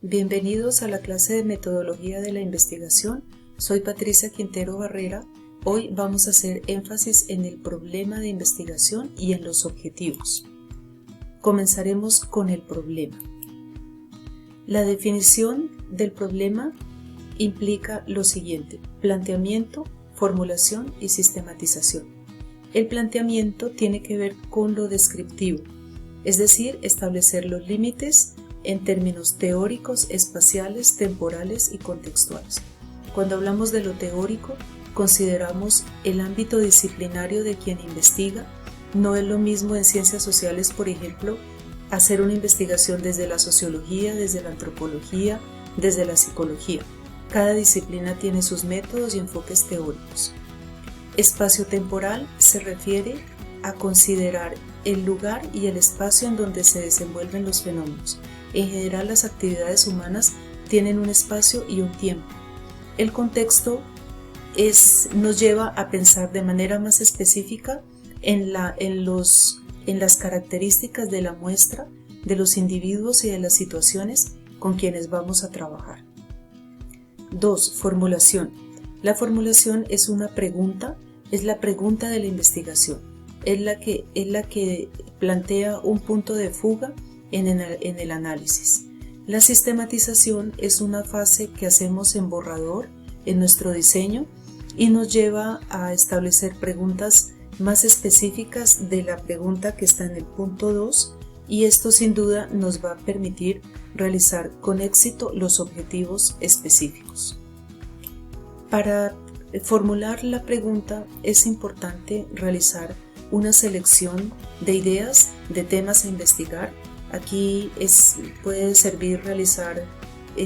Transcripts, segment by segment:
Bienvenidos a la clase de metodología de la investigación. Soy Patricia Quintero Barrera. Hoy vamos a hacer énfasis en el problema de investigación y en los objetivos. Comenzaremos con el problema. La definición del problema implica lo siguiente: planteamiento, formulación y sistematización. El planteamiento tiene que ver con lo descriptivo, es decir, establecer los límites en términos teóricos, espaciales, temporales y contextuales. Cuando hablamos de lo teórico, consideramos el ámbito disciplinario de quien investiga. No es lo mismo en ciencias sociales, por ejemplo, hacer una investigación desde la sociología, desde la antropología, desde la psicología. Cada disciplina tiene sus métodos y enfoques teóricos. Espacio-temporal se refiere a considerar el lugar y el espacio en donde se desenvuelven los fenómenos. En general, las actividades humanas tienen un espacio y un tiempo. El contexto nos lleva a pensar de manera más específica en las características de la muestra, de los individuos y de las situaciones con quienes vamos a trabajar. 2. Formulación. La formulación es una pregunta, es la pregunta de la investigación. Es la que plantea un punto de fuga en el análisis. La sistematización es una fase que hacemos en borrador en nuestro diseño y nos lleva a establecer preguntas más específicas de la pregunta que está en el punto 2, y esto sin duda nos va a permitir realizar con éxito los objetivos específicos. Para formular la pregunta es importante realizar una selección de ideas, de temas a investigar. Aquí puede servir realizar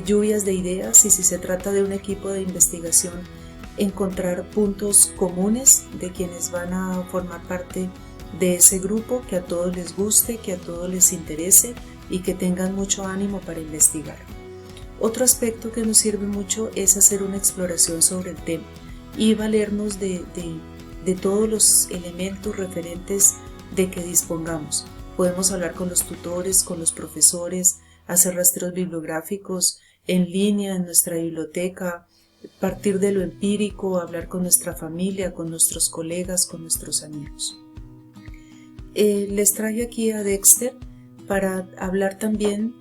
lluvias de ideas, y si se trata de un equipo de investigación, encontrar puntos comunes de quienes van a formar parte de ese grupo, que a todos les guste, que a todos les interese y que tengan mucho ánimo para investigar. Otro aspecto que nos sirve mucho es hacer una exploración sobre el tema y valernos de todos los elementos referentes de que dispongamos. Podemos hablar con los tutores, con los profesores, hacer rastreos bibliográficos en línea en nuestra biblioteca, partir de lo empírico, hablar con nuestra familia, con nuestros colegas, con nuestros amigos. Les traje aquí a Dexter para hablar también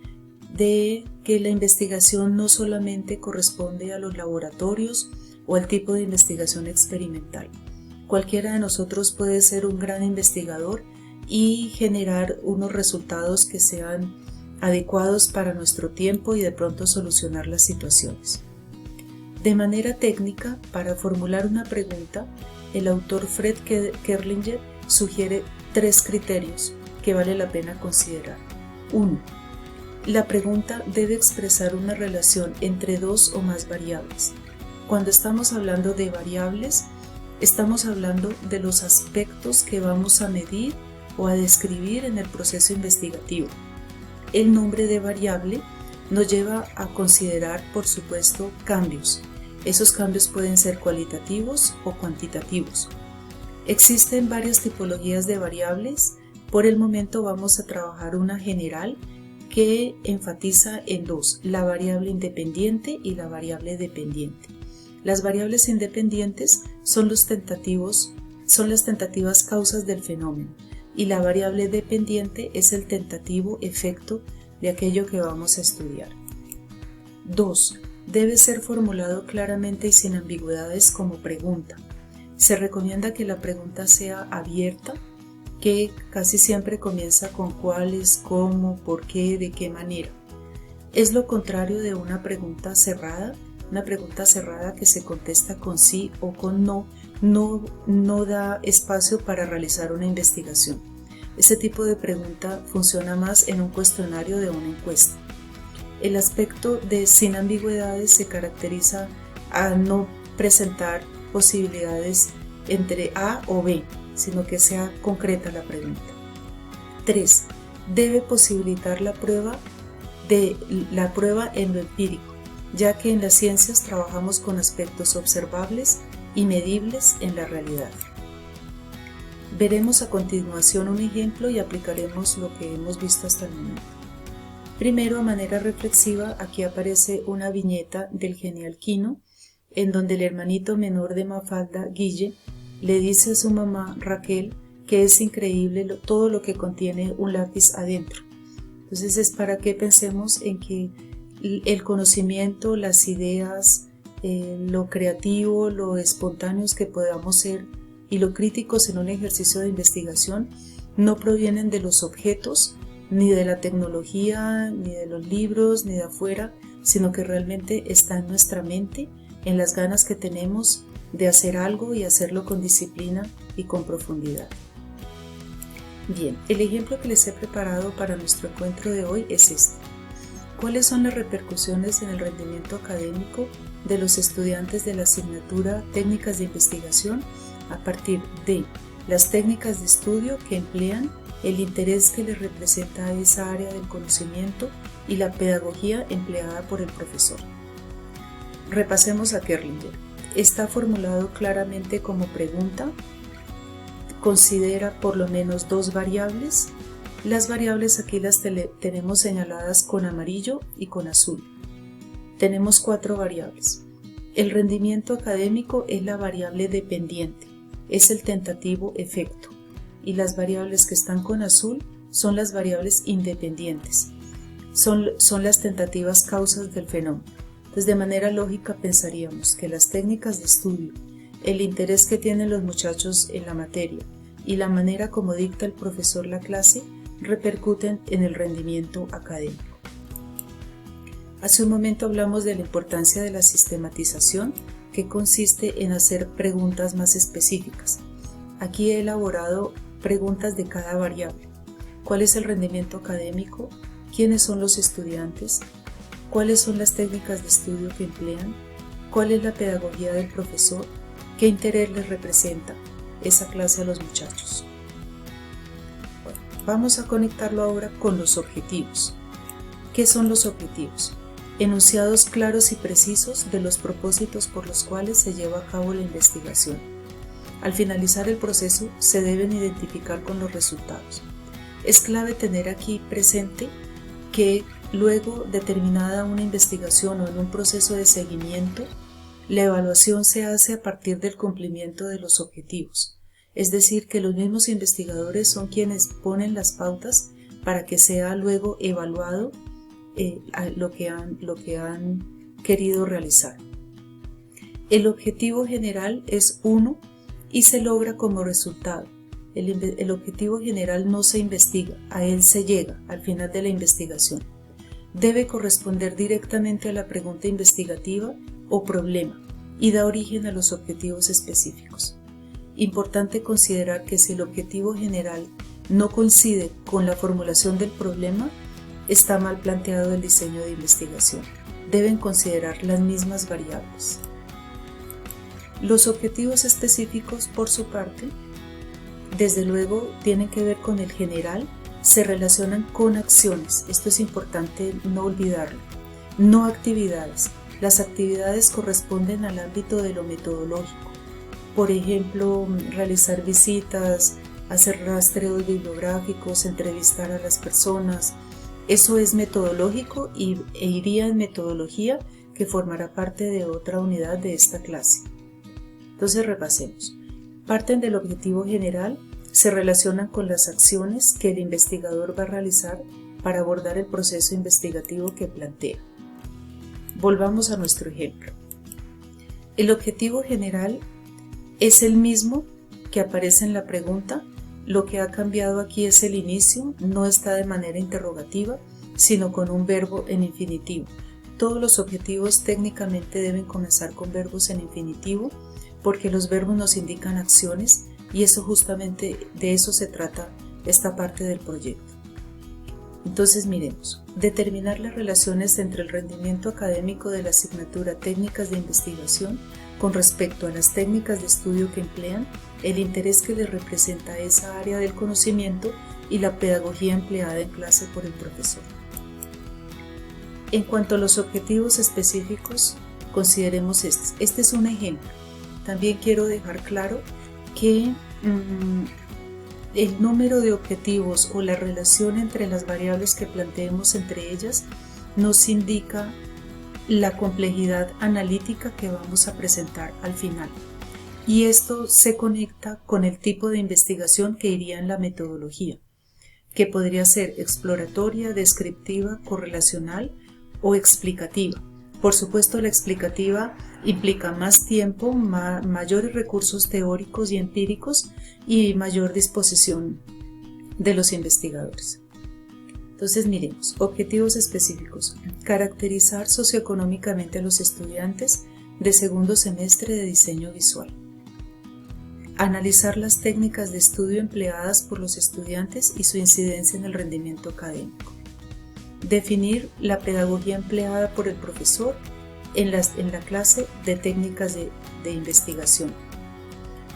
de que la investigación no solamente corresponde a los laboratorios o al tipo de investigación experimental. Cualquiera de nosotros puede ser un gran investigador y generar unos resultados que sean adecuados para nuestro tiempo y de pronto solucionar las situaciones. De manera técnica, para formular una pregunta, el autor Fred Kerlinger sugiere 3 criterios que vale la pena considerar. 1. La pregunta debe expresar una relación entre 2 o más variables. Cuando estamos hablando de variables, estamos hablando de los aspectos que vamos a medir o a describir en el proceso investigativo. El nombre de variable nos lleva a considerar, por supuesto, cambios. Esos cambios pueden ser cualitativos o cuantitativos. Existen varias tipologías de variables. Por el momento vamos a trabajar una general que enfatiza en 2, la variable independiente y la variable dependiente. Las variables independientes son las tentativas causas del fenómeno, y la variable dependiente es el tentativo efecto de aquello que vamos a estudiar. 2. Debe ser formulado claramente y sin ambigüedades como pregunta. Se recomienda que la pregunta sea abierta, que casi siempre comienza con cuáles, cómo, por qué, de qué manera. Es lo contrario de una pregunta cerrada. Una pregunta cerrada que se contesta con sí o con no da espacio para realizar una investigación. Ese tipo de pregunta funciona más en un cuestionario de una encuesta. El aspecto de sin ambigüedades se caracteriza a no presentar posibilidades entre A o B, sino que sea concreta la pregunta. 3. Debe posibilitar la prueba en lo empírico, ya que en las ciencias trabajamos con aspectos observables y medibles en la realidad. Veremos a continuación un ejemplo y aplicaremos lo que hemos visto hasta el momento. Primero, a manera reflexiva, aquí aparece una viñeta del genial Quino, en donde el hermanito menor de Mafalda, Guille, le dice a su mamá, Raquel, que es increíble todo lo que contiene un lápiz adentro. Entonces es para que pensemos en que el conocimiento, las ideas, lo creativo, lo espontáneos que podamos ser y lo críticos en un ejercicio de investigación no provienen de los objetos, ni de la tecnología, ni de los libros, ni de afuera, sino que realmente está en nuestra mente, en las ganas que tenemos de hacer algo y hacerlo con disciplina y con profundidad. Bien, el ejemplo que les he preparado para nuestro encuentro de hoy es este. ¿Cuáles son las repercusiones en el rendimiento académico de los estudiantes de la asignatura Técnicas de Investigación a partir de las técnicas de estudio que emplean, el interés que les representa esa área del conocimiento y la pedagogía empleada por el profesor? Repasemos a Kerlinger. Está formulado claramente como pregunta. Considera por lo menos dos variables. Las variables aquí las tenemos señaladas con amarillo y con azul. Tenemos 4 variables. El rendimiento académico es la variable dependiente, es el tentativo efecto, y las variables que están con azul son las variables independientes, son las tentativas causas del fenómeno. Entonces, de manera lógica pensaríamos que las técnicas de estudio, el interés que tienen los muchachos en la materia y la manera como dicta el profesor la clase repercuten en el rendimiento académico. Hace un momento hablamos de la importancia de la sistematización, que consiste en hacer preguntas más específicas. Aquí he elaborado preguntas de cada variable. ¿Cuál es el rendimiento académico? ¿Quiénes son los estudiantes? ¿Cuáles son las técnicas de estudio que emplean? ¿Cuál es la pedagogía del profesor? ¿Qué interés les representa esa clase a los muchachos? Bueno, vamos a conectarlo ahora con los objetivos. ¿Qué son los objetivos? Enunciados claros y precisos de los propósitos por los cuales se lleva a cabo la investigación. Al finalizar el proceso se deben identificar con los resultados. Es clave tener aquí presente que luego de terminada una investigación o en un proceso de seguimiento, la evaluación se hace a partir del cumplimiento de los objetivos. Es decir, que los mismos investigadores son quienes ponen las pautas para que sea luego evaluado lo que han querido realizar. El objetivo general es 1 y se logra como resultado. El objetivo general no se investiga, a él se llega al final de la investigación. Debe corresponder directamente a la pregunta investigativa o problema y da origen a los objetivos específicos. Importante considerar que si el objetivo general no coincide con la formulación del problema, está mal planteado el diseño de investigación. Deben considerar las mismas variables. Los objetivos específicos, por su parte, desde luego tienen que ver con el general, se relacionan con acciones. Esto es importante no olvidarlo. No actividades. Las actividades corresponden al ámbito de lo metodológico. Por ejemplo, realizar visitas, hacer rastreos bibliográficos, entrevistar a las personas. Eso es metodológico e iría en metodología, que formará parte de otra unidad de esta clase. Entonces repasemos. Parten del objetivo general, se relacionan con las acciones que el investigador va a realizar para abordar el proceso investigativo que plantea. Volvamos a nuestro ejemplo. El objetivo general es el mismo que aparece en la pregunta. Lo que ha cambiado aquí es el inicio, no está de manera interrogativa, sino con un verbo en infinitivo. Todos los objetivos técnicamente deben comenzar con verbos en infinitivo, porque los verbos nos indican acciones y eso justamente de eso se trata esta parte del proyecto. Entonces miremos, determinar las relaciones entre el rendimiento académico de la asignatura Técnicas de Investigación con respecto a las técnicas de estudio que emplean, el interés que les representa esa área del conocimiento y la pedagogía empleada en clase por el profesor. En cuanto a los objetivos específicos, consideremos estos. Este es un ejemplo. También quiero dejar claro que el número de objetivos o la relación entre las variables que planteemos entre ellas nos indica la complejidad analítica que vamos a presentar al final. Y esto se conecta con el tipo de investigación que iría en la metodología, que podría ser exploratoria, descriptiva, correlacional o explicativa. Por supuesto, la explicativa implica más tiempo, mayores recursos teóricos y empíricos y mayor disposición de los investigadores. Entonces miremos, objetivos específicos. Caracterizar socioeconómicamente a los estudiantes de segundo semestre de diseño visual. Analizar las técnicas de estudio empleadas por los estudiantes y su incidencia en el rendimiento académico. Definir la pedagogía empleada por el profesor en la clase de técnicas de investigación.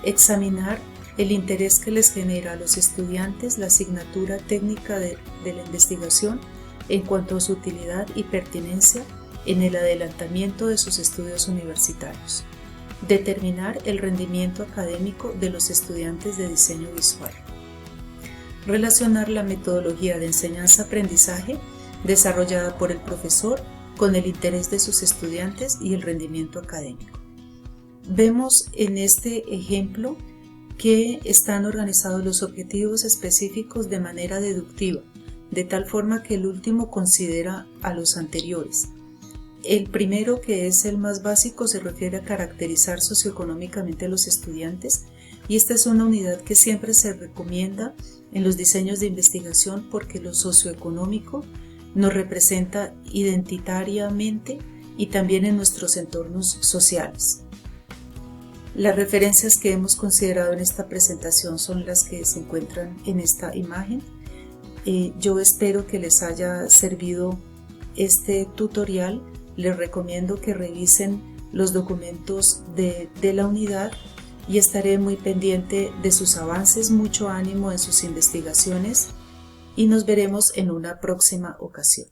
Examinar el interés que les genera a los estudiantes la asignatura técnica de la investigación en cuanto a su utilidad y pertinencia en el adelantamiento de sus estudios universitarios. Determinar el rendimiento académico de los estudiantes de diseño visual. Relacionar la metodología de enseñanza-aprendizaje desarrollada por el profesor con el interés de sus estudiantes y el rendimiento académico. Vemos en este ejemplo que están organizados los objetivos específicos de manera deductiva, de tal forma que el último considera a los anteriores. El primero, que es el más básico, se refiere a caracterizar socioeconómicamente a los estudiantes, y esta es una unidad que siempre se recomienda en los diseños de investigación porque lo socioeconómico nos representa identitariamente y también en nuestros entornos sociales. Las referencias que hemos considerado en esta presentación son las que se encuentran en esta imagen. Yo espero que les haya servido este tutorial. Les recomiendo que revisen los documentos de la unidad y estaré muy pendiente de sus avances. Mucho ánimo en sus investigaciones y nos veremos en una próxima ocasión.